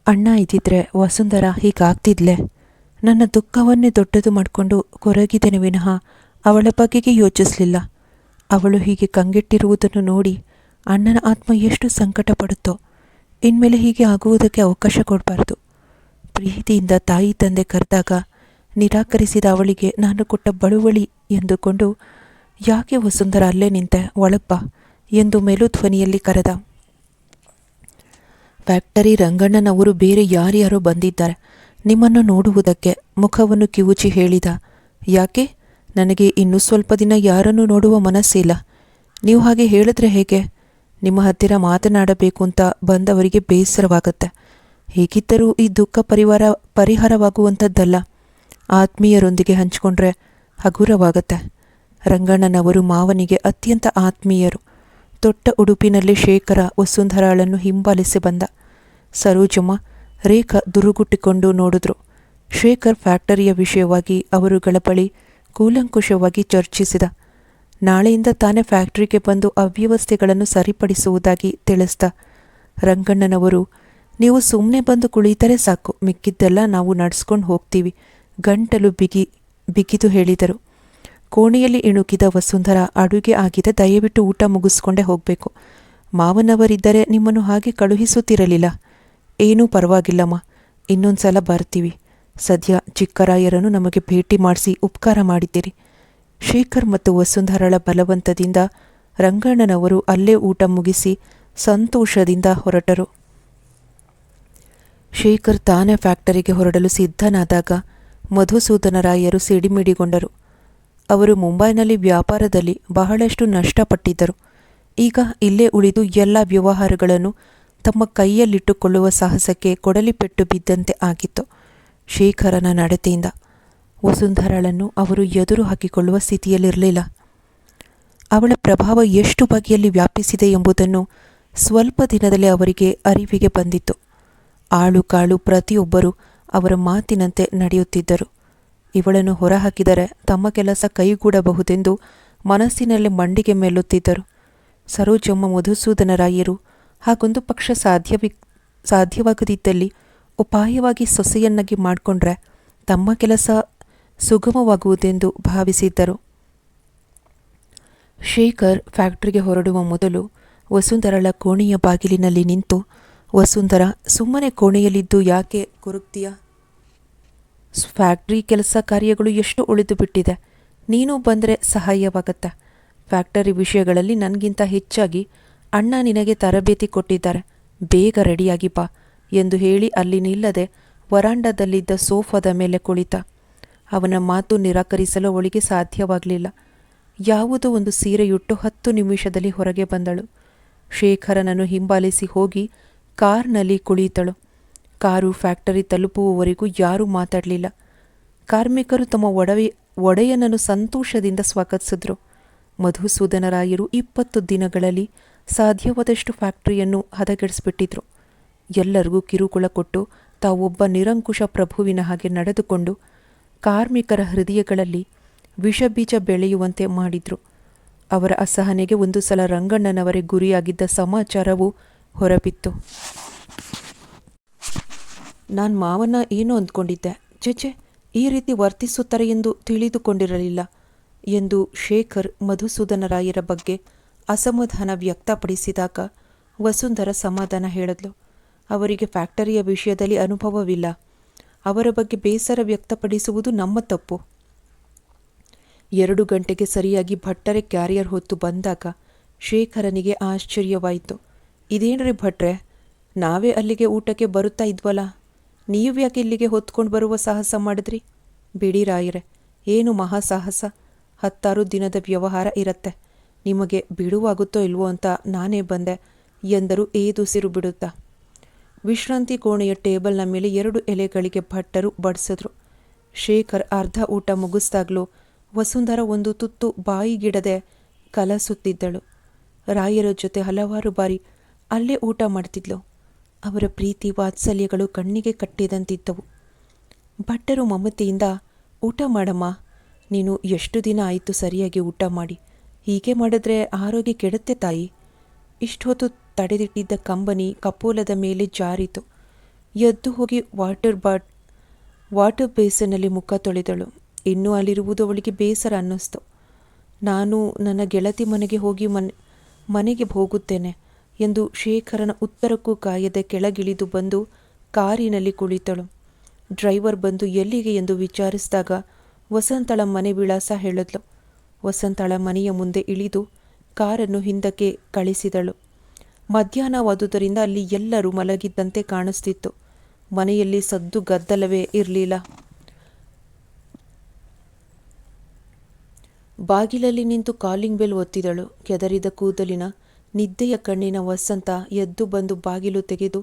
ಅಣ್ಣ ಇದ್ದಿದ್ರೆ ವಸುಂಧರ ಹೀಗಾಗ್ತಿದ್ಲೆ. ನನ್ನ ದುಃಖವನ್ನೇ ದೊಡ್ಡದು ಮಾಡಿಕೊಂಡು ಕೊರಗಿದೆನೆ ವಿನಃ ಅವಳ ಬಗೆಗೆ ಯೋಚಿಸಲಿಲ್ಲ. ಅವಳು ಹೀಗೆ ಕಂಗೆಟ್ಟಿರುವುದನ್ನು ನೋಡಿ ಅಣ್ಣನ ಆತ್ಮ ಎಷ್ಟು ಸಂಕಟ ಪಡುತ್ತೋ. ಇನ್ಮೇಲೆ ಹೀಗೆ ಆಗುವುದಕ್ಕೆ ಅವಕಾಶ ಕೊಡಬಾರ್ದು. ಪ್ರೀತಿಯಿಂದ ತಾಯಿ ತಂದೆ ಕರೆದಾಗ ನಿರಾಕರಿಸಿದ ಅವಳಿಗೆ ನಾನು ಕೊಟ್ಟ ಬಳುವಳಿ ಎಂದುಕೊಂಡು, ಯಾಕೆ ವಸುಂಧರ ಅಲ್ಲೇ ನಿಂತೆ, ಒಳಗ್ಬಾ ಎಂದು ಮೆಲು ಧ್ವನಿಯಲ್ಲಿ ಕರೆದ. ಫ್ಯಾಕ್ಟರಿ ರಂಗಣ್ಣನವರು ಬೇರೆ ಯಾರ್ಯಾರೋ ಬಂದಿದ್ದಾರೆ ನಿಮ್ಮನ್ನು ನೋಡುವುದಕ್ಕೆ, ಮುಖವನ್ನು ಕಿವುಚಿ ಹೇಳಿದ. ಯಾಕೆ? ನನಗೆ ಇನ್ನೂ ಸ್ವಲ್ಪ ದಿನ ಯಾರನ್ನು ನೋಡುವ ಮನಸ್ಸಿಲ್ಲ. ನೀವು ಹಾಗೆ ಹೇಳಿದ್ರೆ ಹೇಗೆ? ನಿಮ್ಮ ಹತ್ತಿರ ಮಾತನಾಡಬೇಕು ಅಂತ ಬಂದವರಿಗೆ ಬೇಸರವಾಗತ್ತೆ. ಹೇಗಿದ್ದರೂ ಈ ದುಃಖ ಪರಿಹಾರವಾಗುವಂಥದ್ದಲ್ಲ. ಆತ್ಮೀಯರೊಂದಿಗೆ ಹಂಚಿಕೊಂಡ್ರೆ ಹಗುರವಾಗತ್ತೆ. ರಂಗಣ್ಣನವರು ಮಾವನಿಗೆ ಅತ್ಯಂತ ಆತ್ಮೀಯರು. ತೊಟ್ಟ ಉಡುಪಿನಲ್ಲಿ ಶೇಖರ ವಸುಂಧರಾಳನ್ನು ಹಿಂಬಾಲಿಸಿ ಬಂದ. ಸರೋಜಮ್ಮ, ರೇಖಾ ದುರುಗುಟ್ಟಿಕೊಂಡು ನೋಡಿದ್ರು. ಶೇಖರ್ ಫ್ಯಾಕ್ಟರಿಯ ವಿಷಯವಾಗಿ ಅವರುಗಳ ಬಳಿ ಕೂಲಂಕುಷವಾಗಿ ಚರ್ಚಿಸಿದ. ನಾಳೆಯಿಂದ ತಾನೇ ಫ್ಯಾಕ್ಟರಿಗೆ ಬಂದು ಅವ್ಯವಸ್ಥೆಗಳನ್ನು ಸರಿಪಡಿಸುವುದಾಗಿ ತಿಳಿಸ್ದ. ರಂಗಣ್ಣನವರು, ನೀವು ಸುಮ್ಮನೆ ಬಂದು ಕುಳಿತರೆ ಸಾಕು, ಮಿಕ್ಕಿದ್ದೆಲ್ಲ ನಾವು ನಡೆಸ್ಕೊಂಡು ಹೋಗ್ತೀವಿ, ಗಂಟಲು ಬಿಗಿದು ಹೇಳಿದರು. ಕೋಣೆಯಲ್ಲಿ ಇಣುಕಿದ ವಸುಂಧರ, ಅಡುಗೆ ಆಗಿದೆ, ದಯವಿಟ್ಟು ಊಟ ಮುಗಿಸ್ಕೊಂಡೇ ಹೋಗಬೇಕು. ಮಾವನವರಿದ್ದರೆ ನಿಮ್ಮನ್ನು ಹಾಗೆ ಕಳುಹಿಸುತ್ತಿರಲಿಲ್ಲ. ಏನೂ ಪರವಾಗಿಲ್ಲಮ್ಮ, ಇನ್ನೊಂದ್ಸಲ ಬರ್ತೀವಿ. ಸದ್ಯ ಚಿಕ್ಕರಾಯರನ್ನು ನಮಗೆ ಭೇಟಿ ಮಾಡಿಸಿ ಉಪಕಾರ ಮಾಡಿದ್ದೀರಿ. ಶೇಖರ್ ಮತ್ತು ವಸುಂಧರಳ ಬಲವಂತದಿಂದ ರಂಗಣ್ಣನವರು ಅಲ್ಲೇ ಊಟ ಮುಗಿಸಿ ಸಂತೋಷದಿಂದ ಹೊರಟರು. ಶೇಖರ್ ತಾನೇ ಫ್ಯಾಕ್ಟರಿಗೆ ಹೊರಡಲು ಸಿದ್ಧನಾದಾಗ ಮಧುಸೂದನರಾಯರು ಸಿಡಿಮಿಡಿಗೊಂಡರು. ಅವರು ಮುಂಬೈನಲ್ಲಿ ವ್ಯಾಪಾರದಲ್ಲಿ ಬಹಳಷ್ಟು ನಷ್ಟಪಟ್ಟಿದ್ದರು. ಈಗ ಇಲ್ಲೇ ಉಳಿದು ಎಲ್ಲ ವ್ಯವಹಾರಗಳನ್ನು ತಮ್ಮ ಕೈಯಲ್ಲಿಟ್ಟುಕೊಳ್ಳುವ ಸಾಹಸಕ್ಕೆ ಕೊಡಲಿಪೆಟ್ಟು ಬಿದ್ದಂತೆ ಆಗಿತ್ತು ಶೇಖರನ ನಡತೆಯಿಂದ. ವಸುಂಧರಳನ್ನು ಅವರು ಎದುರು ಹಾಕಿಕೊಳ್ಳುವ ಸ್ಥಿತಿಯಲ್ಲಿರಲಿಲ್ಲ. ಅವಳ ಪ್ರಭಾವ ಎಷ್ಟು ಬಗೆಯಲ್ಲಿ ವ್ಯಾಪಿಸಿದೆ ಎಂಬುದನ್ನು ಸ್ವಲ್ಪ ದಿನದಲ್ಲೇ ಅವರಿಗೆ ಅರಿವಿಗೆ ಬಂದಿತ್ತು. ಆಳು ಕಾಳು ಪ್ರತಿಯೊಬ್ಬರೂ ಅವರ ಮಾತಿನಂತೆ ನಡೆಯುತ್ತಿದ್ದರು. ಇವಳನ್ನು ಹೊರಹಾಕಿದರೆ ತಮ್ಮ ಕೆಲಸ ಕೈಗೂಡಬಹುದೆಂದು ಮನಸ್ಸಿನಲ್ಲಿ ಮಂಡಿಗೆ ಮೇಲುತ್ತಿದ್ದರು. ಸರೋಜಮ್ಮ ಮಧುಸೂದನರಾಯರು ಹಾಗೊಂದು ಪಕ್ಷ ಸಾಧ್ಯವಾಗದಿದ್ದಲ್ಲಿ ಉಪಾಯವಾಗಿ ಸೊಸೆಯನ್ನಾಗಿ ಮಾಡಿಕೊಂಡ್ರೆ ತಮ್ಮ ಕೆಲಸ ಸುಗಮವಾಗುವುದೆಂದು ಭಾವಿಸಿದ್ದರು. ಶೇಖರ್ ಫ್ಯಾಕ್ಟರಿಗೆ ಹೊರಡುವ ಮೊದಲು ವಸುಂಧರಳ ಕೋಣೆಯ ಬಾಗಿಲಿನಲ್ಲಿ ನಿಂತು, ವಸುಂಧರ, ಸುಮ್ಮನೆ ಕೋಣೆಯಲ್ಲಿದ್ದು ಯಾಕೆ ಕೊರಗ್ತೀಯ? ಫ್ಯಾಕ್ಟ್ರಿ ಕೆಲಸ ಕಾರ್ಯಗಳು ಎಷ್ಟು ಉಳಿದು ಬಿಟ್ಟಿದೆ. ನೀನು ಬಂದರೆ ಸಹಾಯವಾಗತ್ತೆ. ಫ್ಯಾಕ್ಟರಿ ವಿಷಯಗಳಲ್ಲಿ ನನಗಿಂತ ಹೆಚ್ಚಾಗಿ ಅಣ್ಣ ನಿನಗೆ ತರಬೇತಿ ಕೊಟ್ಟಿದ್ದಾರೆ. ಬೇಗ ರೆಡಿಯಾಗಿ ಬಾ ಎಂದು ಹೇಳಿ ಅಲ್ಲಿ ನಿಲ್ಲದೆ ವರಾಂಡದಲ್ಲಿದ್ದ ಸೋಫಾದ ಮೇಲೆ ಕುಳಿತ. ಅವನ ಮಾತು ನಿರಾಕರಿಸಲು ಅವಳಿಗೆ ಸಾಧ್ಯವಾಗಲಿಲ್ಲ. ಯಾವುದೋ ಒಂದು ಸೀರೆಯುಟ್ಟು 10 ನಿಮಿಷದಲ್ಲಿ ಹೊರಗೆ ಬಂದಳು. ಶೇಖರನನ್ನು ಹಿಂಬಾಲಿಸಿ ಹೋಗಿ ಕಾರ್ನಲ್ಲಿ ಕುಳಿತಳು. ಕಾರು ಫ್ಯಾಕ್ಟರಿ ತಲುಪುವವರೆಗೂ ಯಾರೂ ಮಾತಾಡಲಿಲ್ಲ. ಕಾರ್ಮಿಕರು ತಮ್ಮ ಒಡೆಯನನ್ನು ಸಂತೋಷದಿಂದ ಸ್ವಾಗತಿಸಿದ್ರು. ಮಧುಸೂದನರಾಯರು 20 ದಿನಗಳಲ್ಲಿ ಸಾಧ್ಯವಾದಷ್ಟು ಫ್ಯಾಕ್ಟರಿಯನ್ನು ಹದಗೆಡಿಸಿಬಿಟ್ಟಿದ್ರು. ಎಲ್ಲರಿಗೂ ಕಿರುಕುಳ ಕೊಟ್ಟು ತಾವೊಬ್ಬ ನಿರಂಕುಶ ಪ್ರಭುವಿನ ಹಾಗೆ ನಡೆದುಕೊಂಡು ಕಾರ್ಮಿಕರ ಹೃದಯಗಳಲ್ಲಿ ವಿಷಬೀಜ ಬೆಳೆಯುವಂತೆ ಮಾಡಿದ್ರು. ಅವರ ಅಸಹನೆಗೆ ಒಂದು ಸಲ ರಂಗಣ್ಣನವರೇ ಗುರಿಯಾಗಿದ್ದ ಸಮಾಚಾರವು ಹೊರಬಿತ್ತು. ನಾನು ಮಾವನ ಏನೋ ಅಂದ್ಕೊಂಡಿದ್ದೆ, ಚೆಚೆ ಈ ರೀತಿ ವರ್ತಿಸುತ್ತಾರೆ ಎಂದು ತಿಳಿದುಕೊಂಡಿರಲಿಲ್ಲ ಎಂದು ಶೇಖರ್ ಮಧುಸೂದನರಾಯರ ಬಗ್ಗೆ ಅಸಮಾಧಾನ ವ್ಯಕ್ತಪಡಿಸಿದಾಗ ವಸುಂಧರ ಸಮಾಧಾನ ಹೇಳಿದ್ಲು. ಅವರಿಗೆ ಫ್ಯಾಕ್ಟರಿಯ ವಿಷಯದಲ್ಲಿ ಅನುಭವವಿಲ್ಲ. ಅವರ ಬಗ್ಗೆ ಬೇಸರ ವ್ಯಕ್ತಪಡಿಸುವುದು ನಮ್ಮ ತಪ್ಪು. 2 ಗಂಟೆಗೆ ಸರಿಯಾಗಿ ಭಟ್ಟರೆ ಕ್ಯಾರಿಯರ್ ಹೊತ್ತು ಬಂದಾಗ ಶೇಖರನಿಗೆ ಆಶ್ಚರ್ಯವಾಯಿತು. ಇದೇನ್ರಿ ಭಟ್ರೆ, ನಾವೇ ಅಲ್ಲಿಗೆ ಊಟಕ್ಕೆ ಬರುತ್ತಾ ಇದ್ವಲ್ಲ, ನೀವು ಯಾಕೆ ಇಲ್ಲಿಗೆ ಹೊತ್ಕೊಂಡು ಬರುವ ಸಾಹಸ ಮಾಡಿದ್ರಿ? ಬಿಡಿ ರಾಯರೇ, ಏನು ಮಹಾಸಾಹಸ, 10 ದಿನದ ವ್ಯವಹಾರ ಇರತ್ತೆ, ನಿಮಗೆ ಬಿಡುವಾಗುತ್ತೋ ಇಲ್ವೋ ಅಂತ ನಾನೇ ಬಂದೆ ಎಂದರು ಏದುಸಿರು ಬಿಡುತ್ತಾ. ವಿಶ್ರಾಂತಿ ಕೋಣೆಯ ಟೇಬಲ್ನ ಮೇಲೆ 2 ಎಲೆಗಳಿಗೆ ಭಟ್ಟರು ಬಡಿಸಿದ್ರು. ಶೇಖರ್ ಅರ್ಧ ಊಟ ಮುಗಿಸ್ದಾಗ್ಲೂ ವಸುಂಧರ ಒಂದು ತುತ್ತು ಬಾಯಿಗಿಡದೆ ಕಲಸುತ್ತಿದ್ದಳು. ರಾಯರ ಜೊತೆ ಹಲವಾರು ಬಾರಿ ಅಲ್ಲೇ ಊಟ ಮಾಡ್ತಿದ್ಲು. ಅವರ ಪ್ರೀತಿ ವಾತ್ಸಲ್ಯಗಳು ಕಣ್ಣಿಗೆ ಕಟ್ಟಿದಂತಿದ್ದವು. ಭಟ್ಟರು ಮಮತೆಯಿಂದ, ಊಟ ಮಾಡಮ್ಮ, ನೀನು ಎಷ್ಟು ದಿನ ಆಯಿತು ಸರಿಯಾಗಿ ಊಟ ಮಾಡಿ, ಹೀಗೆ ಮಾಡಿದ್ರೆ ಆರೋಗ್ಯ ಕೆಡುತ್ತೆ ತಾಯಿ. ಇಷ್ಟೊತ್ತು ತಡೆದಿಟ್ಟಿದ್ದ ಕಂಬನಿ ಕಪೋಲದ ಮೇಲೆ ಜಾರಿತು. ಎದ್ದು ಹೋಗಿ ವಾಟರ್ ಬೇಸಿನಲ್ಲಿ ಮುಖ ತೊಳೆದಳು. ಇನ್ನೂ ಅಲ್ಲಿರುವುದು ಅವಳಿಗೆ ಬೇಸರ ಅನ್ನಿಸ್ತು. ನಾನು ನನ್ನ ಗೆಳತಿ ಮನೆಗೆ ಹೋಗಿ ಮನೆಗೆ ಹೋಗುತ್ತೇನೆ ಎಂದು ಶೇಖರನ ಉತ್ತರಕ್ಕೂ ಕಾಯದೆ ಕೆಳಗಿಳಿದು ಬಂದು ಕಾರಿನಲ್ಲಿ ಕುಳಿತಳು. ಡ್ರೈವರ್ ಬಂದು ಎಲ್ಲಿಗೆ ಎಂದು ವಿಚಾರಿಸಿದಾಗ ವಸಂತಳ ಮನೆ ವಿಳಾಸ ಹೇಳಿದ್ಲು. ವಸಂತಳ ಮನೆಯ ಮುಂದೆ ಇಳಿದು ಕಾರನ್ನು ಹಿಂದಕ್ಕೆ ಕಳಿಸಿದಳು. ಮಧ್ಯಾಹ್ನವಾದುದರಿಂದ ಅಲ್ಲಿ ಎಲ್ಲರೂ ಮಲಗಿದ್ದಂತೆ ಕಾಣಿಸ್ತಿತ್ತು. ಮನೆಯಲ್ಲಿ ಸದ್ದು ಗದ್ದಲವೇ ಇರಲಿಲ್ಲ. ಬಾಗಿಲಲ್ಲಿ ನಿಂತು ಕಾಲಿಂಗ್ ಬೆಲ್ ಒತ್ತಿದಳು. ಕೆದರಿದ ಕೂದಲಿನ ನಿದ್ದೆಯ ಕಣ್ಣಿನ ವಸಂತ ಎದ್ದು ಬಂದು ಬಾಗಿಲು ತೆಗೆದು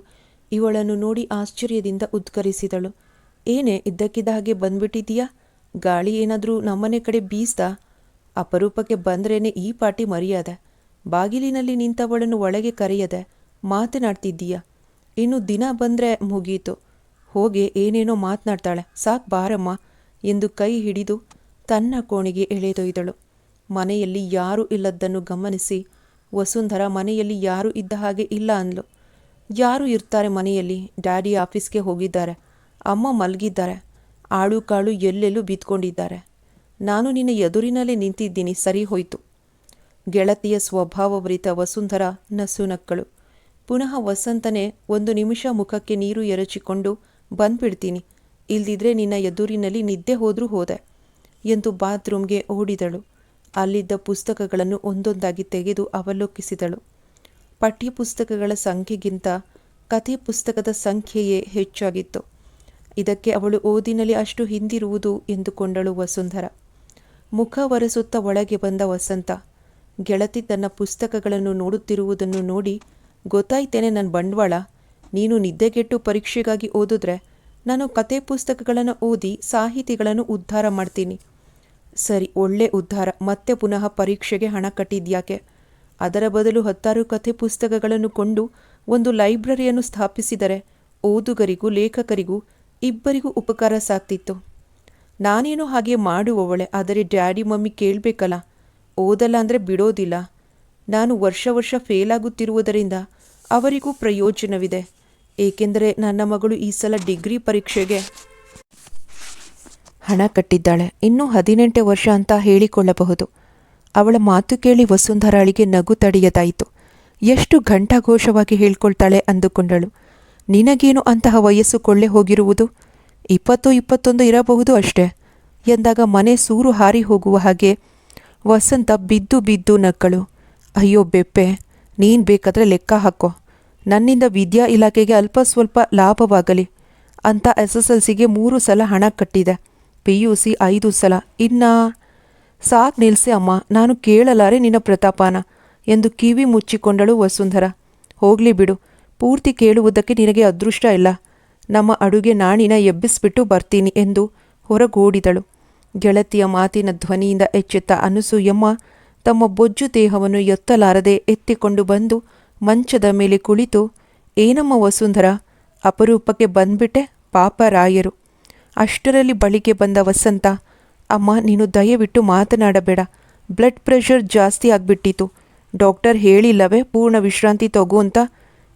ಇವಳನ್ನು ನೋಡಿ ಆಶ್ಚರ್ಯದಿಂದ ಉದ್ಗರಿಸಿದಳು. ಏನೇ ಇದ್ದಕ್ಕಿದ್ದ ಹಾಗೆ ಬಂದ್ಬಿಟ್ಟಿದೀಯಾ? ಗಾಳಿ ಏನಾದರೂ ನಮ್ಮನೆ ಕಡೆ ಬೀಸ್ತಾ? ಅಪರೂಪಕ್ಕೆ ಬಂದ್ರೇನೆ ಈ ಪಾಟಿ ಮರ್ಯಾದೆ. ಬಾಗಿಲಿನಲ್ಲಿ ನಿಂತವಳನ್ನು ಒಳಗೆ ಕರೆಯದೆ ಮಾತನಾಡ್ತಿದ್ದೀಯಾ? ಇನ್ನು ದಿನ ಬಂದರೆ ಮುಗೀತು. ಹೋಗೆ ಏನೇನೋ ಮಾತನಾಡ್ತಾಳೆ, ಸಾಕು ಬಾರಮ್ಮ ಎಂದು ಕೈ ಹಿಡಿದು ತನ್ನ ಕೋಣೆಗೆ ಎಳೆದೊಯ್ದಳು. ಮನೆಯಲ್ಲಿ ಯಾರೂ ಇಲ್ಲದ್ದನ್ನು ಗಮನಿಸಿ ವಸುಂಧರ ಮನೆಯಲ್ಲಿ ಯಾರೂ ಇದ್ದ ಹಾಗೆ ಇಲ್ಲ ಅಂದ್ಲು. ಯಾರು ಇರ್ತಾರೆ ಮನೆಯಲ್ಲಿ? ಡ್ಯಾಡಿ ಆಫೀಸ್ಗೆ ಹೋಗಿದ್ದಾರೆ, ಅಮ್ಮ ಮಲಗಿದ್ದಾರೆ, ಆಳು ಕಾಳು ಎಲ್ಲೆಲ್ಲೂ ಬಿದ್ಕೊಂಡಿದ್ದಾರೆ. ನಾನು ನಿನ್ನ ಎದುರಿನಲ್ಲೇ ನಿಂತಿದ್ದೀನಿ, ಸರಿ ಹೋಯ್ತು. ಗೆಳತಿಯ ಸ್ವಭಾವಭರಿತ ವಸುಂಧರ ನಸುನಕ್ಕಳು. ಪುನಃ ವಸಂತನೇ ಒಂದು ನಿಮಿಷ ಮುಖಕ್ಕೆ ನೀರು ಎರಚಿಕೊಂಡು ಬಂದ್ಬಿಡ್ತೀನಿ, ಇಲ್ದಿದ್ರೆ ನಿನ್ನ ಎದುರಿನಲ್ಲಿ ನಿದ್ದೆ ಹೋದ್ರೂ ಹೋದೆ ಎಂದು ಬಾತ್ರೂಮ್ಗೆ ಓಡಿದಳು. ಅಲ್ಲಿದ್ದ ಪುಸ್ತಕಗಳನ್ನು ಒಂದೊಂದಾಗಿ ತೆಗೆದು ಅವಲೋಕಿಸಿದಳು. ಪಠ್ಯ ಪುಸ್ತಕಗಳ ಸಂಖ್ಯೆಗಿಂತ ಕಥೆ ಪುಸ್ತಕದ ಸಂಖ್ಯೆಯೇ ಹೆಚ್ಚಾಗಿತ್ತು. ಇದಕ್ಕೆ ಅವಳು ಓದಿನಲ್ಲಿ ಅಷ್ಟು ಹಿಂದಿರುವುದು ಎಂದುಕೊಂಡಳು ವಸುಂಧರ. ಮುಖ ಒರೆಸುತ್ತಾ ಒಳಗೆ ಬಂದ ವಸಂತ ಗೆಳತಿ ತನ್ನ ಪುಸ್ತಕಗಳನ್ನು ನೋಡುತ್ತಿರುವುದನ್ನು ನೋಡಿ, ಗೊತ್ತಾಯ್ತೇನೆ ನನ್ನ ಬಂಡವಾಳ. ನೀನು ನಿದ್ದೆಗೆಟ್ಟು ಪರೀಕ್ಷೆಗಾಗಿ ಓದಿದ್ರೆ ನಾನು ಕತೆ ಪುಸ್ತಕಗಳನ್ನು ಓದಿ ಸಾಹಿತಿಗಳನ್ನು ಉದ್ಧಾರ ಮಾಡ್ತೀನಿ. ಸರಿ, ಒಳ್ಳೆ ಉದ್ಧಾರ. ಮತ್ತೆ ಪುನಃ ಪರೀಕ್ಷೆಗೆ ಹಣ ಕಟ್ಟಿದ್ಯಾಕೆ? ಅದರ ಬದಲು 10 ಕಥೆ ಪುಸ್ತಕಗಳನ್ನು ಕೊಂಡು ಒಂದು ಲೈಬ್ರರಿಯನ್ನು ಸ್ಥಾಪಿಸಿದರೆ ಓದುಗರಿಗೂ ಲೇಖಕರಿಗೂ ಇಬ್ಬರಿಗೂ ಉಪಕಾರ ಸಾಕ್ತಿತ್ತು. ನಾನೇನೋ ಹಾಗೆ ಮಾಡುವವಳೆ, ಆದರೆ ಡ್ಯಾಡಿ ಮಮ್ಮಿ ಕೇಳಬೇಕಲ್ಲ. ಓದಲ್ಲ ಅಂದರೆ ಬಿಡೋದಿಲ್ಲ. ನಾನು ವರ್ಷ ಫೇಲಾಗುತ್ತಿರುವುದರಿಂದ ಅವರಿಗೂ ಪ್ರಯೋಜನವಿದೆ. ಏಕೆಂದರೆ ನನ್ನ ಮಗಳು ಈ ಸಲ ಡಿಗ್ರಿ ಪರೀಕ್ಷೆಗೆ ಹಣ ಕಟ್ಟಿದ್ದಾಳೆ. ಇನ್ನೂ 18 ವರ್ಷ ಅಂತ ಹೇಳಿಕೊಳ್ಳಬಹುದು. ಅವಳ ಮಾತು ಕೇಳಿ ವಸುಂಧರಾಳಿಗೆ ನಗು ತಡೆಯದಾಯಿತು. ಎಷ್ಟು ಘಂಟಾಘೋಷವಾಗಿ ಹೇಳ್ಕೊಳ್ತಾಳೆ ಅಂದುಕೊಂಡಳು. ನಿನಗೇನು ಅಂತಹ ವಯಸ್ಸು ಕೊಳ್ಳೆ ಹೋಗಿರುವುದು? 20-21 ಇರಬಹುದು ಅಷ್ಟೇ ಎಂದಾಗ ಮನೆ ಸೂರು ಹಾರಿ ಹೋಗುವ ಹಾಗೆ ವಸಂತ ಬಿದ್ದು ನಕ್ಕಳು. ಅಯ್ಯೋ ಬೆಪ್ಪೆ, ನೀನು ಬೇಕಾದರೆ ಲೆಕ್ಕ ಹಾಕೋ. ನನ್ನಿಂದ ವಿದ್ಯಾ ಇಲಾಖೆಗೆ ಅಲ್ಪ ಸ್ವಲ್ಪ ಲಾಭವಾಗಲಿ ಅಂತ SSLCಗೆ 3 ಸಲ ಹಣ ಕಟ್ಟಿದೆ, PUC 5 ಸಲ. ಸಾಕ್ ನಿಲ್ಸೆ ಅಮ್ಮ, ನಾನು ಕೇಳಲಾರೆ ನಿನ್ನ ಪ್ರತಾಪನ ಎಂದು ಕಿವಿ ಮುಚ್ಚಿಕೊಂಡಳು ವಸುಂಧರ. ಹೋಗ್ಲಿ ಬಿಡು, ಪೂರ್ತಿ ಕೇಳುವುದಕ್ಕೆ ನಿನಗೆ ಅದೃಷ್ಟ ಇಲ್ಲ. ನಮ್ಮ ಅಡುಗೆ ನಾಣಿನ ಎಬ್ಬಿಸ್ಬಿಟ್ಟು ಬರ್ತೀನಿ ಎಂದು ಹೊರಗೋಡಿದಳು. ಗೆಳತಿಯ ಮಾತಿನ ಧ್ವನಿಯಿಂದ ಎಚ್ಚೆತ್ತ ಅನಸೂಯಮ್ಮ ತಮ್ಮ ಬೊಜ್ಜು ದೇಹವನ್ನು ಎತ್ತಲಾರದೆ ಎತ್ತಿಕೊಂಡು ಬಂದು ಮಂಚದ ಮೇಲೆ ಕುಳಿತು, ಏನಮ್ಮ ವಸುಂಧರ, ಅಪರೂಪಕ್ಕೆ ಬಂದ್ಬಿಟ್ಟೆ? ಪಾಪ ರಾಯರು. ಅಷ್ಟರಲ್ಲಿ ಬಳಿಗೆ ಬಂದ ವಸಂತ, ಅಮ್ಮ ನೀನು ದಯವಿಟ್ಟು ಮಾತನಾಡಬೇಡ, ಬ್ಲಡ್ ಪ್ರೆಷರ್ ಜಾಸ್ತಿ ಆಗಿಬಿಟ್ಟಿತು. ಡಾಕ್ಟರ್ ಹೇಳಿಲ್ಲವೇ ಪೂರ್ಣ ವಿಶ್ರಾಂತಿ ತಗೋ ಅಂತ?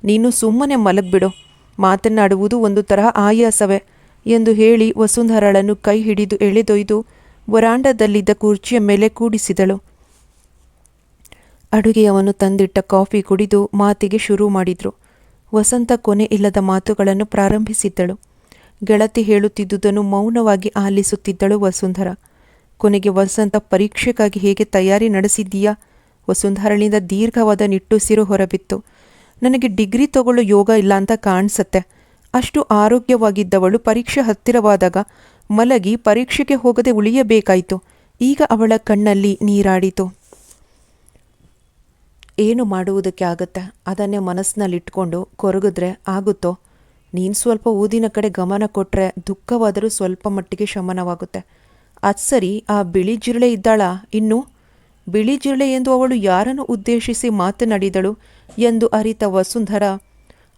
ನೀನು ಸುಮ್ಮನೆ ಮಲಗ್ಬಿಡು, ಮಾತನಾಡುವುದು ಒಂದು ತರಹ ಆಯಾಸವೇ ಎಂದು ಹೇಳಿ ವಸುಂಧರಳನ್ನು ಕೈ ಹಿಡಿದು ಎಳೆದೊಯ್ದು ವರಾಂಡದಲ್ಲಿದ್ದ ಕುರ್ಚಿಯ ಮೇಲೆ ಕೂಡಿಸಿದಳು. ಅಡುಗೆಯವನು ತಂದಿಟ್ಟ ಕಾಫಿ ಕುಡಿದು ಮಾತಿಗೆ ಶುರು ಮಾಡಿದ್ರು. ವಸಂತ ಕೊನೆ ಇಲ್ಲದ ಮಾತುಗಳನ್ನು ಪ್ರಾರಂಭಿಸಿದ್ದಳು. ಗೆಳತಿ ಹೇಳುತ್ತಿದ್ದುದನ್ನು ಮೌನವಾಗಿ ಆಲಿಸುತ್ತಿದ್ದಳು ವಸುಂಧರ. ಕೊನೆಗೆ ವಸಂತ ಪರೀಕ್ಷೆಗಾಗಿ ಹೇಗೆ ತಯಾರಿ ನಡೆಸಿದ್ದೀಯಾ? ವಸುಂಧರಳಿಂದ ದೀರ್ಘವಾದ ನಿಟ್ಟುಸಿರು ಹೊರಬಿತ್ತು. ನನಗೆ ಡಿಗ್ರಿ ತಗೊಳ್ಳೋ ಯೋಗ ಇಲ್ಲ ಅಂತ ಕಾಣಿಸತ್ತೆ. ಅಷ್ಟು ಆರೋಗ್ಯವಾಗಿದ್ದವಳು ಪರೀಕ್ಷೆ ಹತ್ತಿರವಾದಾಗ ಮಲಗಿ ಪರೀಕ್ಷೆಗೆ ಹೋಗದೆ ಉಳಿಯಬೇಕಾಯಿತು. ಈಗ ಅವಳ ಕಣ್ಣಲ್ಲಿ ನೀರಾಡಿತು. ಏನು ಮಾಡುವುದಕ್ಕೆ ಆಗತ್ತೆ? ಅದನ್ನೇ ಮನಸ್ಸಿನಲ್ಲಿಟ್ಕೊಂಡು ಕೊರಗಿದ್ರೆ ಆಗುತ್ತೋ? ನೀನು ಸ್ವಲ್ಪ ಓದಿನ ಕಡೆ ಗಮನ ಕೊಟ್ಟರೆ ದುಃಖವಾದರೂ ಸ್ವಲ್ಪ ಮಟ್ಟಿಗೆ ಶಮನವಾಗುತ್ತೆ. ಅದು ಸರಿ, ಆ ಬಿಳಿ ಜಿರಳೆ ಇದ್ದಾಳಾ ಇನ್ನೂ? ಬಿಳಿ ಜಿರಳೆ ಎಂದು ಅವಳು ಯಾರನ್ನು ಉದ್ದೇಶಿಸಿ ಮಾತನಾಡಿದಳು ಎಂದು ಅರಿತ ವಸುಂಧರ,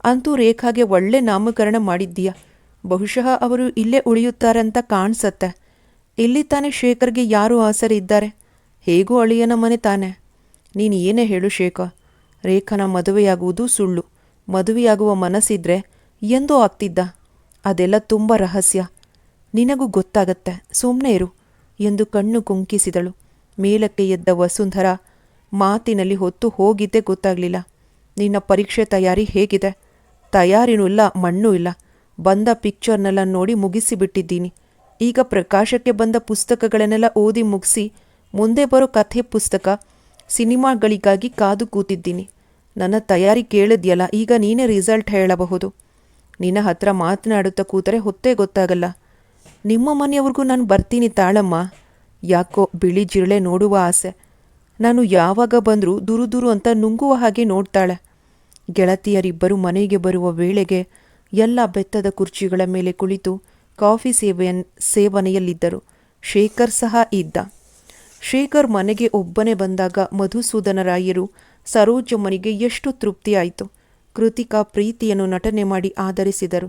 ಅಂತೂ ರೇಖಾಗೆ ಒಳ್ಳೆ ನಾಮಕರಣ ಮಾಡಿದ್ದೀಯ. ಬಹುಶಃ ಅವರು ಇಲ್ಲೇ ಉಳಿಯುತ್ತಾರಂತ ಕಾಣಿಸತ್ತೆ. ಇಲ್ಲಿ ತಾನೇ ಶೇಖರ್ಗೆ ಯಾರು ಆಸರೆ ಇದ್ದಾರೆ? ಹೇಗೂ ಅಳಿಯನ ಮನೆ ತಾನೆ. ನೀನು ಏನೇ ಹೇಳು ಶೇಖರ್, ರೇಖಾನ ಮದುವೆಯಾಗುವುದು ಸುಳ್ಳು. ಮದುವೆಯಾಗುವ ಮನಸ್ಸಿದ್ರೆ ಎಂದೋ ಆಗ್ತಿದ್ದ. ಅದೆಲ್ಲ ತುಂಬ ರಹಸ್ಯ. ನಿನಗೂ ಗೊತ್ತಾಗತ್ತೆ, ಸುಮ್ಮನೆ ಇರು ಎಂದು ಕಣ್ಣು ಕುಂಕಿಸಿದಳು. ಮೇಲಕ್ಕೆ ಎದ್ದ ವಸುಂಧರ ಮಾತಿನಲ್ಲಿ ಹೊತ್ತು ಹೋಗಿದ್ದೇ ಗೊತ್ತಾಗಲಿಲ್ಲ. ನಿನ್ನ ಪರೀಕ್ಷೆ ತಯಾರಿ ಹೇಗಿದೆ? ತಯಾರಿನೂ ಇಲ್ಲ, ಮಣ್ಣೂ ಇಲ್ಲ. ಬಂದ ಪಿಕ್ಚರ್ನೆಲ್ಲ ನೋಡಿ ಮುಗಿಸಿಬಿಟ್ಟಿದ್ದೀನಿ. ಈಗ ಪ್ರಕಾಶಕ್ಕೆ ಬಂದ ಪುಸ್ತಕಗಳನ್ನೆಲ್ಲ ಓದಿ ಮುಗಿಸಿ ಮುಂದೆ ಬರೋ ಕಥೆ ಪುಸ್ತಕ, ಸಿನಿಮಾಗಳಿಗಾಗಿ ಕಾದು ಕೂತಿದ್ದೀನಿ. ನನ್ನ ತಯಾರಿ ಕೇಳಿದ್ಯಲ್ಲ, ಈಗ ನೀನೇ ರಿಸಲ್ಟ್ ಹೇಳಬಹುದು. ನಿನ್ನ ಹತ್ರ ಮಾತನಾಡುತ್ತಾ ಕೂತರೆ ಹೊತ್ತೇ ಗೊತ್ತಾಗಲ್ಲ. ನಿಮ್ಮ ಮನೆಯವ್ರಿಗೂ ನಾನು ಬರ್ತೀನಿ ತಾಳಮ್ಮ. ಯಾಕೋ ಬಿಳಿ ಜಿರಳೆ ನೋಡುವ ಆಸೆ. ನಾನು ಯಾವಾಗ ಬಂದರೂ ದುರು ಅಂತ ನುಂಗುವ ಹಾಗೆ ನೋಡ್ತಾಳೆ. ಗೆಳತಿಯರಿಬ್ಬರು ಮನೆಗೆ ಬರುವ ವೇಳೆಗೆ ಎಲ್ಲ ಬೆತ್ತದ ಕುರ್ಚಿಗಳ ಮೇಲೆ ಕುಳಿತು ಕಾಫಿ ಸೇವನೆಯಲ್ಲಿದ್ದರು. ಶೇಖರ್ ಸಹ ಇದ್ದ. ಶೇಖರ್ ಮನೆಗೆ ಒಬ್ಬನೇ ಬಂದಾಗ ಮಧುಸೂದನರಾಯರು ಸರೋಜಮ್ಮನಿಗೆ ಎಷ್ಟು ತೃಪ್ತಿಯಾಯಿತು. ಕೃತಿಕಾ ಪ್ರೀತಿಯನ್ನು ನಟನೆ ಮಾಡಿ ಆದರಿಸಿದರು.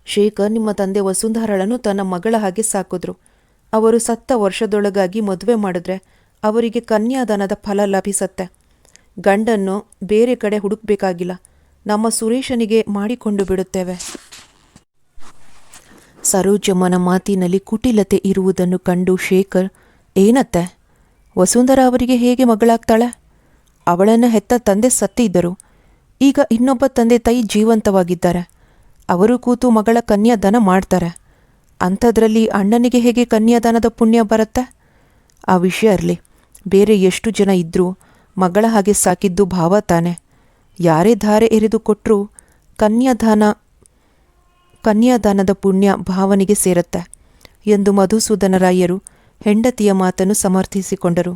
ಶೇಖರ್ ನಿಮ್ಮ ತಂದೆ ವಸುಂಧರಳನ್ನು ತನ್ನ ಮಗಳ ಹಾಗೆ ಸಾಕಿದ್ರು. ಅವರು ಸತ್ತ ವರ್ಷದೊಳಗಾಗಿ ಮದುವೆ ಮಾಡಿದ್ರೆ ಅವರಿಗೆ ಕನ್ಯಾದಾನದ ಫಲ ಲಭಿಸತ್ತೆ. ಗಂಡನ್ನು ಬೇರೆ ಕಡೆ ಹುಡುಕ್ಬೇಕಾಗಿಲ್ಲ. ನಮ್ಮ ಸುರೇಶನಿಗೆ ಮಾಡಿಕೊಂಡು ಬಿಡುತ್ತೇವೆ. ಸರೋಜಮ್ಮನ ಮಾತಿನಲ್ಲಿ ಕುಟಿಲತೆ ಇರುವುದನ್ನು ಕಂಡು ಶೇಖರ್, ಏನತ್ತೆ, ವಸುಂಧರ ಅವರಿಗೆ ಹೇಗೆ ಮಗಳಾಗ್ತಾಳೆ? ಅವಳನ್ನು ಹೆತ್ತ ತಂದೆ ಸತ್ತಿದ್ದರು. ಈಗ ಇನ್ನೊಬ್ಬ ತಂದೆ ತಾಯಿ ಜೀವಂತವಾಗಿದ್ದಾರೆ. ಅವರು ಕೂತು ಮಗಳ ಕನ್ಯಾದಾನ ಮಾಡ್ತಾರೆ. ಅಂಥದ್ರಲ್ಲಿ ಅಣ್ಣನಿಗೆ ಹೇಗೆ ಕನ್ಯಾದಾನದ ಪುಣ್ಯ ಬರುತ್ತೆ? ಆ ವಿಷಯ ಇರಲಿ. ಬೇರೆ ಎಷ್ಟು ಜನ ಇದ್ದರೂ ಮಗಳ ಹಾಗೆ ಸಾಕಿದ್ದು ಭಾವ ತಾನೆ. ಯಾರೇ ಧಾರೆ ಎರೆದು ಕೊಟ್ಟರೂ ಕನ್ಯಾದಾನದ ಪುಣ್ಯ ಭಾವನಿಗೆ ಸೇರುತ್ತೆ ಎಂದು ಮಧುಸೂದನರಾಯರು ಹೆಂಡತಿಯ ಮಾತನ್ನು ಸಮರ್ಥಿಸಿಕೊಂಡರು.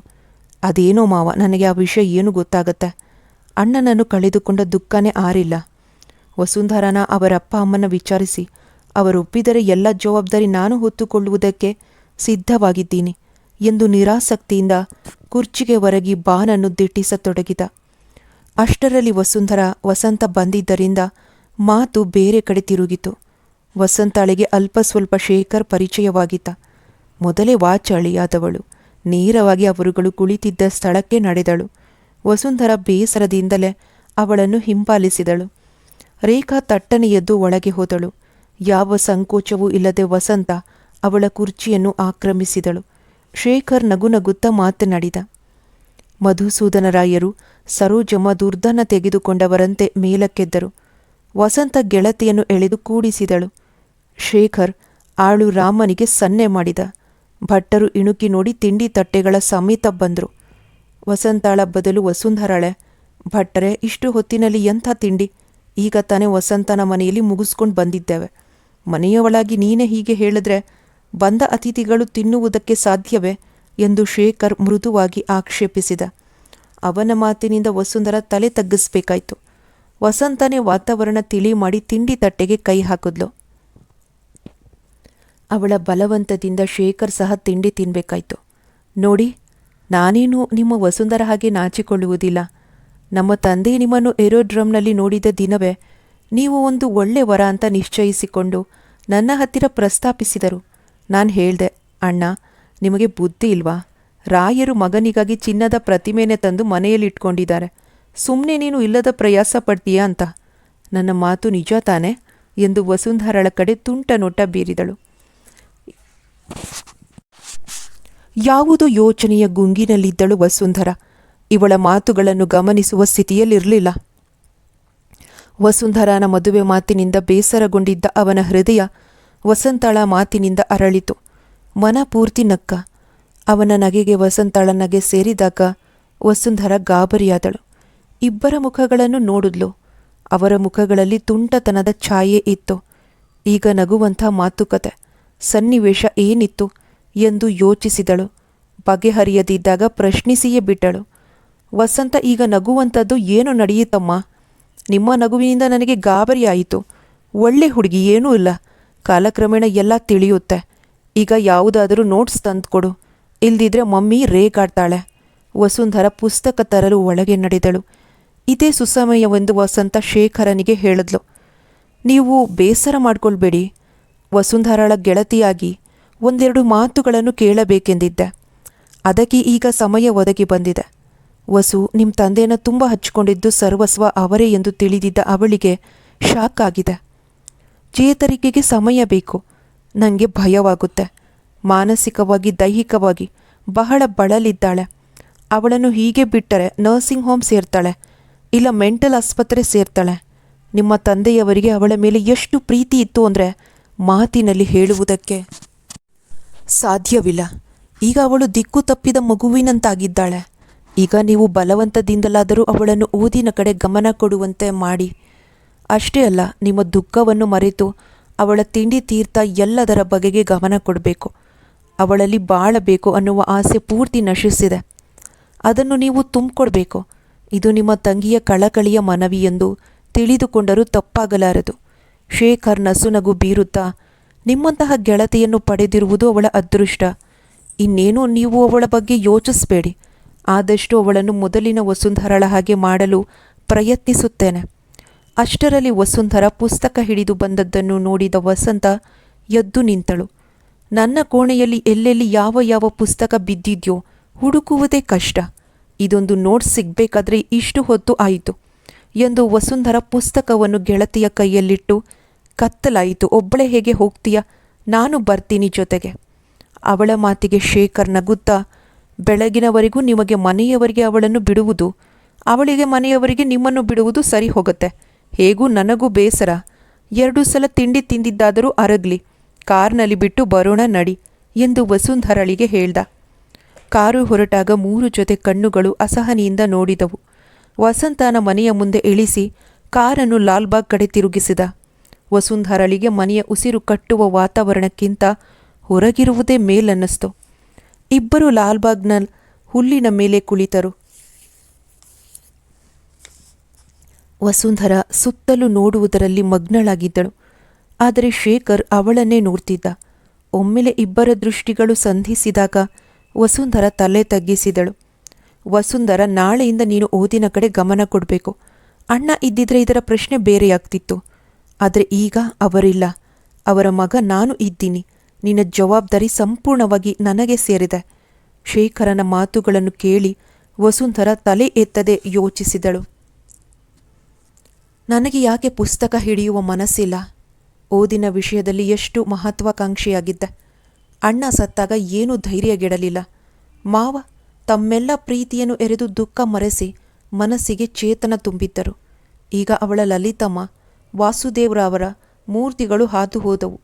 ಅದೇನೋ ಮಾವ, ನನಗೆ ಆ ವಿಷಯ ಏನು ಗೊತ್ತಾಗತ್ತೆ. ಅಣ್ಣನನ್ನು ಕಳೆದುಕೊಂಡ ದುಃಖನೇ ಆರಿಲ್ಲ. ವಸುಂಧರನ ಅವರ ಅಪ್ಪ ಅಮ್ಮನ ವಿಚಾರಿಸಿ ಅವರೊಪ್ಪಿದರೆ ಎಲ್ಲ ಜವಾಬ್ದಾರಿ ನಾನು ಹೊತ್ತುಕೊಳ್ಳುವುದಕ್ಕೆ ಸಿದ್ಧವಾಗಿದ್ದೀನಿ ಎಂದು ನಿರಾಸಕ್ತಿಯಿಂದ ಕುರ್ಚಿಗೆ ಒರಗಿ ಬಾನನ್ನು ದಿಟ್ಟಿಸತೊಡಗಿದ. ಅಷ್ಟರಲ್ಲಿ ವಸಂತ ಬಂದಿದ್ದರಿಂದ ಮಾತು ಬೇರೆ ಕಡೆ ತಿರುಗಿತು. ವಸಂತಾಳಿಗೆ ಅಲ್ಪ ಸ್ವಲ್ಪ ಶೇಖರ್ ಪರಿಚಯವಾಗಿದ್ದ. ಮೊದಲೇ ವಾಚಾಳಿಯಾದವಳು. ನೇರವಾಗಿ ಅವರುಗಳು ಕುಳಿತಿದ್ದ ಸ್ಥಳಕ್ಕೆ ನಡೆದಳು. ವಸುಂಧರ ಬೇಸರದಿಂದಲೇ ಅವಳನ್ನು ಹಿಂಬಾಲಿಸಿದಳು. ರೇಖಾ ತಟ್ಟನೆ ಎದ್ದು ಒಳಗೆ ಹೋದಳು. ಯಾವ ಸಂಕೋಚವೂ ಇಲ್ಲದೆ ವಸಂತ ಅವಳ ಕುರ್ಚಿಯನ್ನು ಆಕ್ರಮಿಸಿದಳು. ಶೇಖರ್ ನಗುನಗುತ್ತಾ ಮಾತನಾಡಿದ. ಮಧುಸೂದನರಾಯರು ಸರೋಜಮ್ಮ ದುರ್ದನ ತೆಗೆದುಕೊಂಡವರಂತೆ ಮೇಲಕ್ಕೆದ್ದರು. ವಸಂತ ಗೆಳತಿಯನ್ನು ಎಳೆದು ಕೂಡಿಸಿದಳು. ಶೇಖರ್ ಆಳು ರಾಮನಿಗೆ ಸನ್ನೆ ಮಾಡಿದ. ಭಟ್ಟರು ಇಣುಕಿ ನೋಡಿ ತಿಂಡಿ ತಟ್ಟೆಗಳ ಸಮೇತ ಬಂದರು. ವಸಂತಾಳ ಬದಲು ವಸುಂಧರಾಳೆ, ಭಟ್ಟರೆ, ಇಷ್ಟು ಹೊತ್ತಿನಲ್ಲಿ ಎಂಥ ತಿಂಡಿ? ಈಗ ತಾನೇ ವಸಂತನ ಮನೆಯಲ್ಲಿ ಮುಗಿಸ್ಕೊಂಡು ಬಂದಿದ್ದೇವೆ. ಮನೆಯವಳಾಗಿ ನೀನೇ ಹೀಗೆ ಹೇಳಿದ್ರೆ ಬಂದ ಅತಿಥಿಗಳು ತಿನ್ನುವುದಕ್ಕೆ ಸಾಧ್ಯವೇ ಎಂದು ಶೇಖರ್ ಮೃದುವಾಗಿ ಆಕ್ಷೇಪಿಸಿದ. ಅವನ ಮಾತಿನಿಂದ ವಸುಂಧರ ತಲೆ ತಗ್ಗಿಸ್ಬೇಕಾಯ್ತು. ವಸಂತನೇ ವಾತಾವರಣ ತಿಳಿ ಮಾಡಿ ತಿಂಡಿ ತಟ್ಟೆಗೆ ಕೈ ಹಾಕಿದ್ಲು. ಅವಳ ಬಲವಂತದಿಂದ ಶೇಖರ್ ಸಹ ತಿಂಡಿ ತಿನ್ನಬೇಕಾಯ್ತು. ನೋಡಿ, ನಾನೇನು ನಿಮ್ಮ ವಸುಂಧರ ಹಾಗೆ ನಾಚಿಕೊಳ್ಳುವುದಿಲ್ಲ. ನಮ್ಮ ತಂದೆ ನಿಮ್ಮನ್ನು ಏರೋಡ್ರಮ್ನಲ್ಲಿ ನೋಡಿದ ದಿನವೇ ನೀವು ಒಂದು ಒಳ್ಳೆ ವರ ಅಂತ ನಿಶ್ಚಯಿಸಿಕೊಂಡು ನನ್ನ ಹತ್ತಿರ ಪ್ರಸ್ತಾಪಿಸಿದರು. ನಾನು ಹೇಳ್ದೆ, ಅಣ್ಣ, ನಿಮಗೆ ಬುದ್ಧಿ ಇಲ್ವಾ? ರಾಯರು ಮಗನಿಗಾಗಿ ಚಿನ್ನದ ಪ್ರತಿಮೆನೆ ತಂದು ಮನೆಯಲ್ಲಿಟ್ಕೊಂಡಿದ್ದಾರೆ. ಸುಮ್ಮನೆ ನೀನು ಇಲ್ಲದ ಪ್ರಯಾಸ ಪಡ್ತೀಯಾ ಅಂತ. ನನ್ನ ಮಾತು ನಿಜ ತಾನೆ ಎಂದು ವಸುಂಧರಳ ಕಡೆ ತುಂಟ ನೋಟ ಬೀರಿದಳು. ಯಾವುದೋ ಯೋಚನೆಯ ಗುಂಗಿನಲ್ಲಿದ್ದಳು ವಸುಂಧರ. ಇವಳ ಮಾತುಗಳನ್ನು ಗಮನಿಸುವ ಸ್ಥಿತಿಯಲ್ಲಿರಲಿಲ್ಲ. ವಸುಂಧರನ ಮದುವೆ ಮಾತಿನಿಂದ ಬೇಸರಗೊಂಡಿದ್ದ ಅವನ ಹೃದಯ ವಸಂತಳ ಮಾತಿನಿಂದ ಅರಳಿತು. ಮನ ಪೂರ್ತಿ ನಕ್ಕ. ಅವನ ನಗೆಗೆ ವಸಂತಳ ನಗೆ ಸೇರಿದಾಗ ವಸುಂಧರ ಗಾಬರಿಯಾದಳು. ಇಬ್ಬರ ಮುಖಗಳನ್ನು ನೋಡಿದ್ಲು. ಅವರ ಮುಖಗಳಲ್ಲಿ ತುಂಟತನದ ಛಾಯೆ ಇತ್ತು. ಈಗ ನಗುವಂಥ ಮಾತುಕತೆ, ಸನ್ನಿವೇಶ ಏನಿತ್ತು ಎಂದು ಯೋಚಿಸಿದಳು. ಬಗೆಹರಿಯದಿದ್ದಾಗ ಪ್ರಶ್ನಿಸಿಯೇ ಬಿಟ್ಟಳು. ವಸಂತ, ಈಗ ನಗುವಂಥದ್ದು ಏನು ನಡೆಯಿತಮ್ಮ? ನಿಮ್ಮ ನಗುವಿನಿಂದ ನನಗೆ ಗಾಬರಿಯಾಯಿತು. ಒಳ್ಳೆ ಹುಡುಗಿ, ಏನೂ ಇಲ್ಲ. ಕಾಲಕ್ರಮೇಣ ಎಲ್ಲ ತಿಳಿಯುತ್ತೆ. ಈಗ ಯಾವುದಾದರೂ ನೋಟ್ಸ್ ತಂದುಕೊಡು, ಇಲ್ದಿದ್ರೆ ಮಮ್ಮಿ ರೇಗಾಡ್ತಾಳೆ. ವಸುಂಧರ ಪುಸ್ತಕ ತರಲು ಒಳಗೆ ನಡೆದಳು. ಇದೇ ಸುಸಮಯವೆಂದು ವಸಂತ ಶೇಖರನಿಗೆ ಹೇಳಿದ್ಲು. ನೀವು ಬೇಸರ ಮಾಡ್ಕೊಳ್ಬೇಡಿ. ವಸುಂಧರಳ ಗೆಳತಿಯಾಗಿ ಒಂದೆರಡು ಮಾತುಗಳನ್ನು ಕೇಳಬೇಕೆಂದಿದ್ದೆ. ಅದಕ್ಕೆ ಈಗ ಸಮಯ ಒದಗಿ ಬಂದಿದೆ. ವಸು, ನಿಮ್ಮ ತಂದೆಯನ್ನು ತುಂಬ ಹಚ್ಕೊಂಡಿದ್ದು ಸರ್ವಸ್ವ ಅವರೇ ಎಂದು ತಿಳಿದಿದ್ದ ಅವಳಿಗೆ ಶಾಕ್ ಆಗಿದೆ. ಚೇತರಿಕೆಗೆ ಸಮಯ ಬೇಕು. ನನಗೆ ಭಯವಾಗುತ್ತೆ. ಮಾನಸಿಕವಾಗಿ ದೈಹಿಕವಾಗಿ ಬಹಳ ಬಳಲಿದ್ದಾಳೆ. ಅವಳನ್ನು ಹೀಗೆ ಬಿಟ್ಟರೆ ನರ್ಸಿಂಗ್ ಹೋಮ್ ಸೇರ್ತಾಳೆ, ಇಲ್ಲ ಮೆಂಟಲ್ ಆಸ್ಪತ್ರೆ ಸೇರ್ತಾಳೆ. ನಿಮ್ಮ ತಂದೆಯವರಿಗೆ ಅವಳ ಮೇಲೆ ಎಷ್ಟು ಪ್ರೀತಿ ಇತ್ತು ಅಂದರೆ ಮಾತಿನಲ್ಲಿ ಹೇಳುವುದಕ್ಕೆ ಸಾಧ್ಯವಿಲ್ಲ. ಈಗ ಅವಳು ದಿಕ್ಕು ತಪ್ಪಿದ ಮಗುವಿನಂತಾಗಿದ್ದಾಳೆ. ಈಗ ನೀವು ಬಲವಂತದಿಂದಲಾದರೂ ಅವಳನ್ನು ಓದಿನ ಕಡೆ ಗಮನ ಕೊಡುವಂತೆ ಮಾಡಿ. ಅಷ್ಟೇ ಅಲ್ಲ, ನಿಮ್ಮ ದುಃಖವನ್ನು ಮರೆತು ಅವಳ ತಿಂಡಿ ತೀರ್ಥ ಎಲ್ಲದರ ಬಗೆಗೆ ಗಮನ ಕೊಡಬೇಕು. ಅವಳಲ್ಲಿ ಬಾಳಬೇಕು ಅನ್ನುವ ಆಸೆ ಪೂರ್ತಿ ನಶಿಸಿದೆ. ಅದನ್ನು ನೀವು ತುಂಬಿಕೊಡ್ಬೇಕು. ಇದು ನಿಮ್ಮ ತಂಗಿಯ ಕಳಕಳಿಯ ಮನವಿ ಎಂದು ತಿಳಿದುಕೊಂಡರೂ ತಪ್ಪಾಗಲಾರದು. ಶೇಖರ್ ನಸುನಗು ಬೀರುತ್ತಾ, ನಿಮ್ಮಂತಹ ಗೆಳತಿಯನ್ನು ಪಡೆದಿರುವುದು ಅವಳ ಅದೃಷ್ಟ. ಇನ್ನೇನು ನೀವು ಅವಳ ಬಗ್ಗೆ ಯೋಚಿಸಬೇಡಿ. ಆದಷ್ಟು ಅವಳನ್ನು ಮೊದಲಿನ ವಸುಂಧರಳ ಹಾಗೆ ಮಾಡಲು ಪ್ರಯತ್ನಿಸುತ್ತೇನೆ. ಅಷ್ಟರಲ್ಲಿ ವಸುಂಧರ ಪುಸ್ತಕ ಹಿಡಿದು ಬಂದದ್ದನ್ನು ನೋಡಿದ ವಸಂತ ಎದ್ದು ನಿಂತಳು. ನನ್ನ ಕೋಣೆಯಲ್ಲಿ ಎಲ್ಲೆಲ್ಲಿ ಯಾವ ಯಾವ ಪುಸ್ತಕ ಬಿದ್ದಿದ್ಯೋ ಹುಡುಕುವುದೇ ಕಷ್ಟ. ಇದೊಂದು ನೋಟ್ ಸಿಗಬೇಕಾದ್ರೆ ಇಷ್ಟು ಹೊತ್ತು ಆಯಿತು ಎಂದು ವಸುಂಧರ ಪುಸ್ತಕವನ್ನು ಗೆಳತಿಯ ಕೈಯಲ್ಲಿಟ್ಟು, ಕತ್ತಲಾಯಿತು, ಒಬ್ಬಳೇ ಹೇಗೆ ಹೋಗ್ತೀಯ, ನಾನು ಬರ್ತೀನಿ ಜೊತೆಗೆ. ಅವಳ ಮಾತಿಗೆ ಶೇಖರ್ ನಗುತ್ತಾ, ಬೆಳಗಿನವರೆಗೂ ನಿಮಗೆ ಮನೆಯವರಿಗೆ ಅವಳನ್ನು ಬಿಡುವುದು, ಅವಳಿಗೆ ಮನೆಯವರಿಗೆ ನಿಮ್ಮನ್ನು ಬಿಡುವುದು ಸರಿ ಹೋಗುತ್ತೆ. ಹೇಗೂ ನನಗೂ ಬೇಸರ. 2 ಸಲ ತಿಂಡಿ ತಿಂದಿದ್ದಾದರೂ ಅರಗ್ಲಿ, ಕಾರ್ನಲ್ಲಿ ಬಿಟ್ಟು ಬರೋಣ ನಡಿ ಎಂದು ವಸುಂಧರಳಿಗೆ ಹೇಳ್ದ. ಕಾರು ಹೊರಟಾಗ 3 ಜೊತೆ ಕಣ್ಣುಗಳು ಅಸಹನೆಯಿಂದ ನೋಡಿದವು. ವಸಂತನ ಮನೆಯ ಮುಂದೆ ಇಳಿಸಿ ಕಾರನ್ನು ಲಾಲ್ಬಾಗ್ ಕಡೆ ತಿರುಗಿಸಿದ. ವಸುಂಧರಳಿಗೆ ಮನೆಯ ಉಸಿರು ಕಟ್ಟುವ ವಾತಾವರಣಕ್ಕಿಂತ ಹೊರಗಿರುವುದೇ ಮೇಲನ್ನಿಸ್ತು. ಇಬ್ಬರು ಲಾಲ್ಬಾಗ್ನ ಹುಲ್ಲಿನ ಮೇಲೆ ಕುಳಿತರು. ವಸುಂಧರ ಸುತ್ತಲೂ ನೋಡುವುದರಲ್ಲಿ ಮಗ್ನಳಾಗಿದ್ದಳು. ಆದರೆ ಶೇಖರ್ ಅವಳನ್ನೇ ನೋಡ್ತಿದ್ದ. ಒಮ್ಮೆಲೆ ಇಬ್ಬರ ದೃಷ್ಟಿಗಳು ಸಂಧಿಸಿದಾಗ ವಸುಂಧರ ತಲೆ ತಗ್ಗಿಸಿದಳು. ವಸುಂಧರ, ನಾಳೆಯಿಂದ ನೀನು ಓದಿನ ಕಡೆ ಗಮನ ಕೊಡಬೇಕು. ಅಣ್ಣ ಇದ್ದಿದ್ರೆ ಇದರ ಪ್ರಶ್ನೆ ಬೇರೆಯಾಗ್ತಿತ್ತು. ಆದರೆ ಈಗ ಅವರಿಲ್ಲ. ಅವರ ಮಗ ನಾನು ಇದ್ದೀನಿ. ನಿನ್ನ ಜವಾಬ್ದಾರಿ ಸಂಪೂರ್ಣವಾಗಿ ನನಗೆ ಸೇರಿದೆ. ಶೇಖರನ ಮಾತುಗಳನ್ನು ಕೇಳಿ ವಸುಂಧರ ತಲೆ ಎತ್ತದೆ ಯೋಚಿಸಿದಳು. ನನಗೆ ಯಾಕೆ ಪುಸ್ತಕ ಹಿಡಿಯುವ ಮನಸ್ಸಿಲ್ಲ? ಓದಿನ ವಿಷಯದಲ್ಲಿ ಎಷ್ಟು ಮಹತ್ವಾಕಾಂಕ್ಷಿಯಾಗಿದ್ದೆ. ಅಣ್ಣ ಸತ್ತಾಗ ಏನೂ ಧೈರ್ಯಗೆಡಲಿಲ್ಲ. ಮಾವ ತಮ್ಮೆಲ್ಲ ಪ್ರೀತಿಯನ್ನು ಎರೆದು ದುಃಖ ಮರೆಸಿ ಮನಸ್ಸಿಗೆ ಚೇತನ ತುಂಬಿದ್ದರು. ಈಗ ಅವಳ ಲಲಿತಮ್ಮ, ವಾಸುದೇವರಾವರ ಮೂರ್ತಿಗಳು ಹಾದು ಹೋದವು.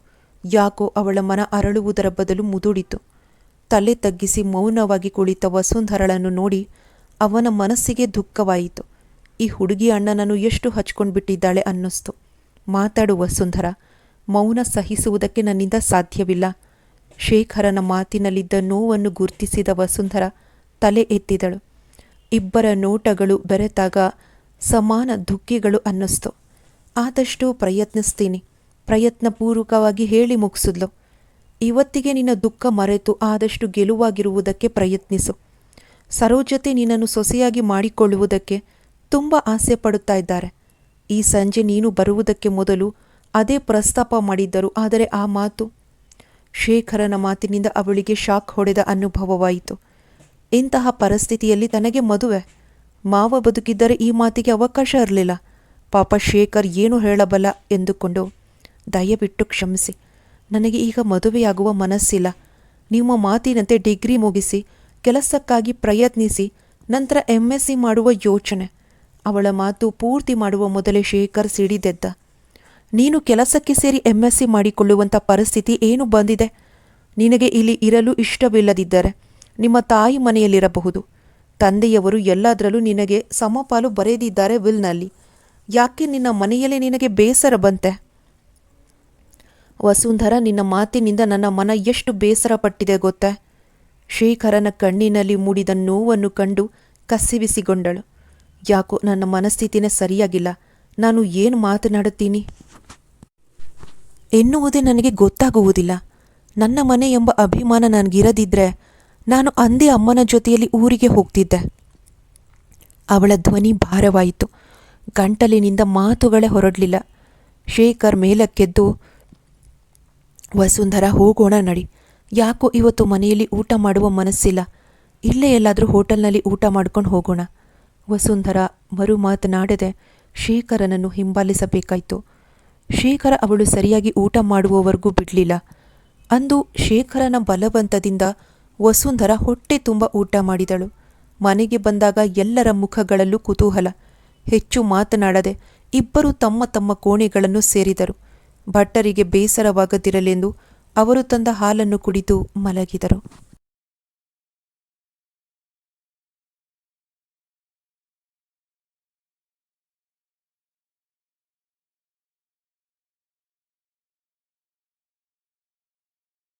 ಯಾಕೋ ಅವಳ ಮನ ಅರಳುವುದರ ಬದಲು ಮುದುಡಿತು. ತಲೆ ತಗ್ಗಿಸಿ ಮೌನವಾಗಿ ಕುಳಿತ ವಸುಂಧರಳನ್ನು ನೋಡಿ ಅವನ ಮನಸ್ಸಿಗೆ ದುಃಖವಾಯಿತು. ಈ ಹುಡುಗಿ ಅಣ್ಣನನ್ನು ಎಷ್ಟು ಹಚ್ಕೊಂಡು ಬಿಟ್ಟಿದ್ದಾಳೆ ಅನ್ನಿಸ್ತು. ಮಾತಾಡು ವಸುಂಧರ, ಮೌನ ಸಹಿಸುವುದಕ್ಕೆ ನನ್ನಿಂದ ಸಾಧ್ಯವಿಲ್ಲ. ಶೇಖರನ ಮಾತಿನಲ್ಲಿದ್ದ ನೋವನ್ನು ಗುರ್ತಿಸಿದ ವಸುಂಧರ ತಲೆ ಎತ್ತಿದಳು. ಇಬ್ಬರ ನೋಟಗಳು ಬೆರೆತಾಗ ಸಮಾನ ದುಃಖಿಗಳು ಅನ್ನಿಸ್ತು. ಆದಷ್ಟು ಪ್ರಯತ್ನಿಸ್ತೀನಿ, ಪ್ರಯತ್ನಪೂರ್ವಕವಾಗಿ ಹೇಳಿ ಮುಗಿಸಿದ್ಲು. ಇವತ್ತಿಗೆ ನಿನ್ನ ದುಃಖ ಮರೆತು ಆದಷ್ಟು ಗೆಲುವಾಗಿರುವುದಕ್ಕೆ ಪ್ರಯತ್ನಿಸು. ಸರೋಜತೆ ನಿನ್ನನ್ನು ಸೊಸೆಯಾಗಿ ಮಾಡಿಕೊಳ್ಳುವುದಕ್ಕೆ ತುಂಬ ಆಸೆ ಪಡುತ್ತಾ ಇದ್ದಾರೆ. ಈ ಸಂಜೆ ನೀನು ಬರುವುದಕ್ಕೆ ಮೊದಲು ಅದೇ ಪ್ರಸ್ತಾಪ ಮಾಡಿದ್ದರು. ಆದರೆ ಆ ಮಾತು, ಶೇಖರನ ಮಾತಿನಿಂದ ಅವಳಿಗೆ ಶಾಕ್ ಹೊಡೆದ ಅನುಭವವಾಯಿತು. ಇಂತಹ ಪರಿಸ್ಥಿತಿಯಲ್ಲಿ ತನಗೆ ಮದುವೆ, ಮಾವ ಬದುಕಿದ್ದರೆ ಈ ಮಾತಿಗೆ ಅವಕಾಶ ಇರಲಿಲ್ಲ. ಪಾಪ ಶೇಖರ್ ಏನು ಹೇಳಬಲ್ಲ ಎಂದುಕೊಂಡು, ದಯವಿಟ್ಟು ಕ್ಷಮಿಸಿ, ನನಗೆ ಈಗ ಮದುವೆಯಾಗುವ ಮನಸ್ಸಿಲ್ಲ. ನಿಮ್ಮ ಮಾತಿನಂತೆ ಡಿಗ್ರಿ ಮುಗಿಸಿ ಕೆಲಸಕ್ಕಾಗಿ ಪ್ರಯತ್ನಿಸಿ ನಂತರ MSc ಮಾಡುವ ಯೋಚನೆ. ಅವಳ ಮಾತು ಪೂರ್ತಿ ಮಾಡುವ ಮೊದಲೇ ಶೇಖರ್ ಸಿಡಿದೆದ್ದ. ನೀನು ಕೆಲಸಕ್ಕೆ ಸೇರಿ MSc ಮಾಡಿಕೊಳ್ಳುವಂಥ ಪರಿಸ್ಥಿತಿ ಏನು ಬಂದಿದೆ? ನಿನಗೆ ಇಲ್ಲಿ ಇರಲು ಇಷ್ಟವಿಲ್ಲದಿದ್ದರೆ ನಿಮ್ಮ ತಾಯಿ ಮನೆಯಲ್ಲಿರಬಹುದು. ತಂದೆಯವರು ಎಲ್ಲದರಲ್ಲೂ ನಿನಗೆ ಸಮಪಾಲು ಬರೆದಿದ್ದಾರೆ ವಿಲ್ನಲ್ಲಿ. ಯಾಕೆ ನಿನ್ನ ಮನೆಯಲ್ಲೇ ನಿನಗೆ ಬೇಸರ ಬಂತೆ? ವಸುಂಧರ, ನಿನ್ನ ಮಾತಿನಿಂದ ನನ್ನ ಮನ ಎಷ್ಟು ಬೇಸರ ಪಟ್ಟಿದೆ ಗೊತ್ತೇ? ಶೇಖರನ ಕಣ್ಣಿನಲ್ಲಿ ಮೂಡಿದ ನೋವನ್ನು ಕಂಡು ಕಸಿವಿಸಿಗೊಂಡಳು. ಯಾಕೋ ನನ್ನ ಮನಸ್ಥಿತಿನೇ ಸರಿಯಾಗಿಲ್ಲ. ನಾನು ಏನು ಮಾತನಾಡುತ್ತೀನಿ ಎನ್ನುವುದೇ ನನಗೆ ಗೊತ್ತಾಗುವುದಿಲ್ಲ. ನನ್ನ ಮನೆ ಎಂಬ ಅಭಿಮಾನ ನನಗಿರದಿದ್ದರೆ ನಾನು ಅಂದೇ ಅಮ್ಮನ ಜೊತೆಯಲ್ಲಿ ಊರಿಗೆ ಹೋಗ್ತಿದ್ದೆ. ಅವಳ ಧ್ವನಿ ಭಾರವಾಯಿತು. ಗಂಟಲಿನಿಂದ ಮಾತುಗಳೇ ಹೊರಡಲಿಲ್ಲ. ಶೇಖರ್ ಮೇಲಕ್ಕೆದ್ದು, ವಸುಂಧರ ಹೋಗೋಣ ನಡಿ. ಯಾಕೋ ಇವತ್ತು ಮನೆಯಲ್ಲಿ ಊಟ ಮಾಡುವ ಮನಸ್ಸಿಲ್ಲ. ಇಲ್ಲೇ ಎಲ್ಲಾದರೂ ಹೋಟೆಲ್ನಲ್ಲಿ ಊಟ ಮಾಡ್ಕೊಂಡು ಹೋಗೋಣ. ವಸುಂಧರ ಮರು ಮಾತನಾಡದೆ ಶೇಖರನನ್ನು ಹಿಂಬಾಲಿಸಬೇಕಾಯಿತು. ಶೇಖರ ಅವಳು ಸರಿಯಾಗಿ ಊಟ ಮಾಡುವವರೆಗೂ ಬಿಡಲಿಲ್ಲ. ಅಂದು ಶೇಖರನ ಬಲವಂತದಿಂದ ವಸುಂಧರ ಹೊಟ್ಟೆ ತುಂಬ ಊಟ ಮಾಡಿದಳು. ಮನೆಗೆ ಬಂದಾಗ ಎಲ್ಲರ ಮುಖಗಳಲ್ಲೂ ಕುತೂಹಲ. ಹೆಚ್ಚು ಮಾತನಾಡದೆ ಇಬ್ಬರು ತಮ್ಮ ತಮ್ಮ ಕೋಣೆಗಳನ್ನು ಸೇರಿದರು. ಭಟ್ಟರಿಗೆ ಬೇಸರವಾಗದಿರಲೆಂದು ಅವರು ತಂದ ಹಾಲನ್ನು ಕುಡಿದು ಮಲಗಿದರು.